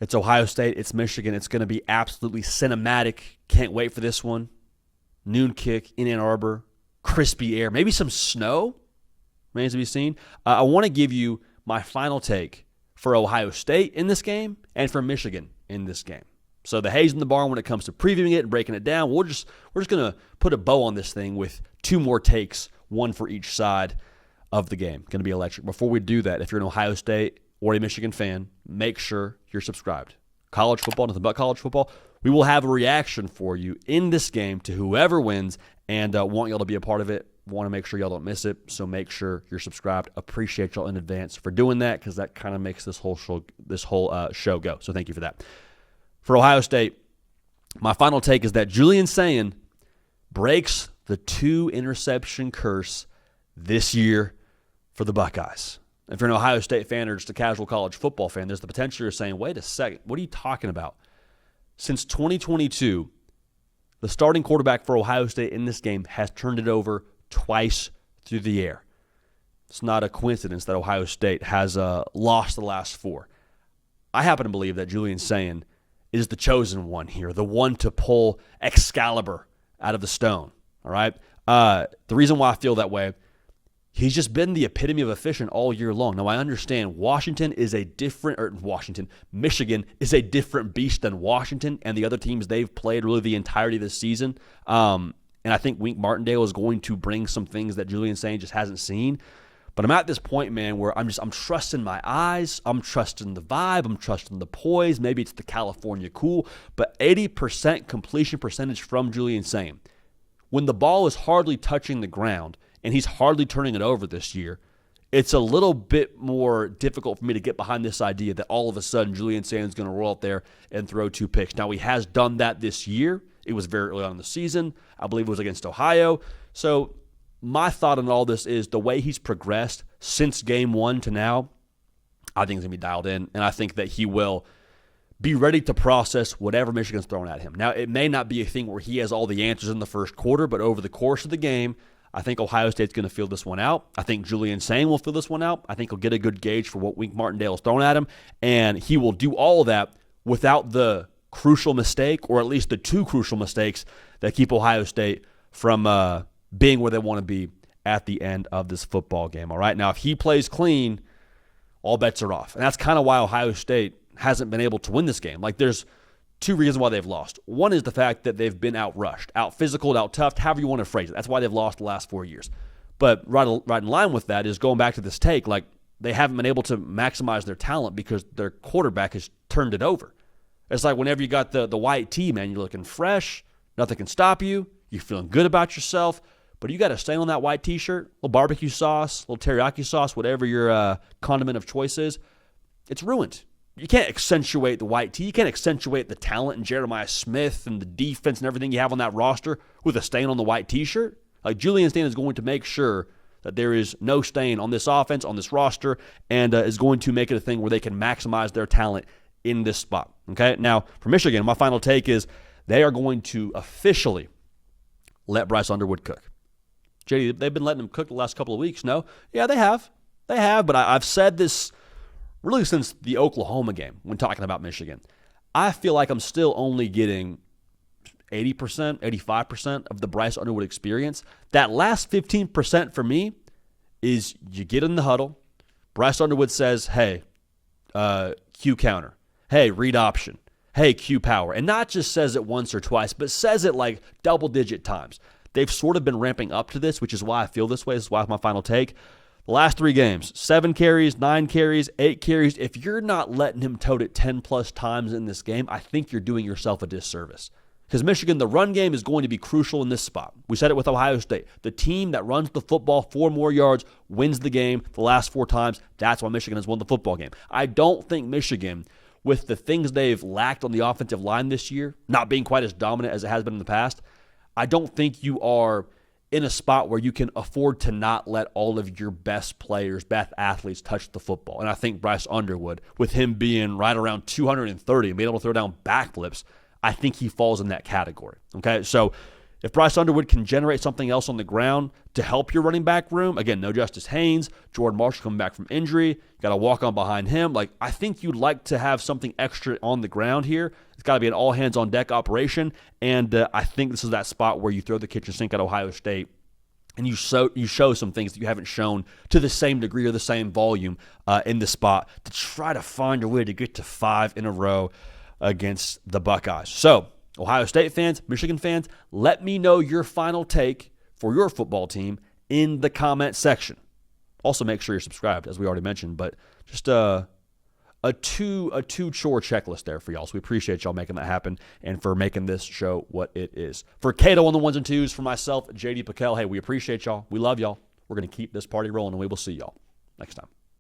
It's Ohio State. It's Michigan. It's going to be absolutely cinematic. Can't wait for this one. Noon kick in Ann Arbor. Crispy air. Maybe some snow. Remains to be seen. I want to give you my final take for Ohio State in this game and for Michigan in this game. So the hay's in the barn when it comes to previewing it and breaking it down. We're just going to put a bow on this thing with two more takes, one for each side of the game. Going to be electric. Before we do that, if you're an Ohio State or a Michigan fan, make sure you're subscribed. College football, nothing but college football. We will have a reaction for you in this game to whoever wins, and want y'all to be a part of it. Want to make sure y'all don't miss it, so make sure you're subscribed. Appreciate y'all in advance for doing that, because that kind of makes this whole show go. So thank you for that. For Ohio State, my final take is that Julian Sayin breaks the 2-interception curse this year for the Buckeyes. If you're an Ohio State fan or just a casual college football fan, there's the potential you're saying, wait a second, what are you talking about? Since 2022, the starting quarterback for Ohio State in this game has turned it over twice through the air. It's not a coincidence that Ohio State has lost the last 4. I happen to believe that Julian Sayin is the chosen one here, the one to pull Excalibur out of the stone. All right? The reason why I feel that way, he's just been the epitome of efficient all year long. Now, I understand Michigan is a different beast than Washington and the other teams they've played really the entirety of this season. And I think Wink Martindale is going to bring some things that Julian Sayin just hasn't seen. But I'm at this point, man, where I'm trusting my eyes. I'm trusting the vibe. I'm trusting the poise. Maybe it's the California cool. But 80% completion percentage from Julian Sayin. When the ball is hardly touching the ground, and he's hardly turning it over this year, it's a little bit more difficult for me to get behind this idea that all of a sudden Julian Sayin is going to roll out there and throw 2 picks. Now, he has done that this year. It was very early on in the season. I believe it was against Ohio. So my thought on all this is the way he's progressed since game 1 to now, I think he's going to be dialed in, and I think that he will be ready to process whatever Michigan's throwing at him. Now, it may not be a thing where he has all the answers in the first quarter, but over the course of the game, I think Ohio State's going to feel this one out. I think Julian Sayin will feel this one out. I think he'll get a good gauge for what Wink Martindale is throwing at him, and he will do all of that without the crucial mistake, or at least the 2 crucial mistakes that keep Ohio State from being where they want to be at the end of this football game. All right, now if he plays clean, all bets are off. And that's kind of why Ohio State hasn't been able to win this game. Like, there's 2 reasons why they've lost. One is the fact that they've been out-rushed, out-physicaled, out-toughed, however you want to phrase it. That's why they've lost the last 4 years. But right in line with that is going back to this take, like, they haven't been able to maximize their talent because their quarterback has turned it over. It's like whenever you got the white tee, man, you're looking fresh, nothing can stop you, you're feeling good about yourself, but you got a stain on that white T-shirt, a little barbecue sauce, a little teriyaki sauce, whatever your condiment of choice is, it's ruined. You can't accentuate the white tee. You can't accentuate the talent in Jeremiah Smith and the defense and everything you have on that roster with a stain on the white T-shirt. Like, Julian Sayin is going to make sure that there is no stain on this offense, on this roster, and is going to make it a thing where they can maximize their talent in this spot. Okay? Now, for Michigan, my final take is they are going to officially let Bryce Underwood cook. JD, they've been letting him cook the last couple of weeks, no? Yeah, they have. They have, but I've said this really since the Oklahoma game when talking about Michigan. I feel like I'm still only getting 80%, 85% of the Bryce Underwood experience. That last 15% for me is you get in the huddle. Bryce Underwood says, hey, Q counter. Hey, read option. Hey, Q power. And not just says it once or twice, but says it like double-digit times. They've sort of been ramping up to this, which is why I feel this way. This is why it's my final take. The last 3 games, 7 carries, 9 carries, 8 carries. If you're not letting him tote it 10-plus times in this game, I think you're doing yourself a disservice. Because Michigan, the run game is going to be crucial in this spot. We said it with Ohio State. The team that runs the football 4 more yards wins the game the last 4 times. That's why Michigan has won the football game. I don't think Michigan, with the things they've lacked on the offensive line this year, not being quite as dominant as it has been in the past, I don't think you are in a spot where you can afford to not let all of your best players, best athletes touch the football. And I think Bryce Underwood, with him being right around 230 and being able to throw down backflips, I think he falls in that category. Okay, so If Bryce Underwood can generate something else on the ground to help your running back room, again, no Justice Haynes, Jordan Marshall coming back from injury, you got to walk on behind him. Like, I think you'd like to have something extra on the ground here. It's got to be an all-hands-on-deck operation, and I think this is that spot where you throw the kitchen sink at Ohio State and you show some things that you haven't shown to the same degree or the same volume in the spot to try to find a way to get to 5 in a row against the Buckeyes. So, Ohio State fans, Michigan fans, let me know your final take for your football team in the comment section. Also, make sure you're subscribed, as we already mentioned, but just a two-chore checklist there for y'all. So we appreciate y'all making that happen and for making this show what it is. For Cato on the ones and twos, for myself, JD Piquel, hey, we appreciate y'all. We love y'all. We're going to keep this party rolling, and we will see y'all next time.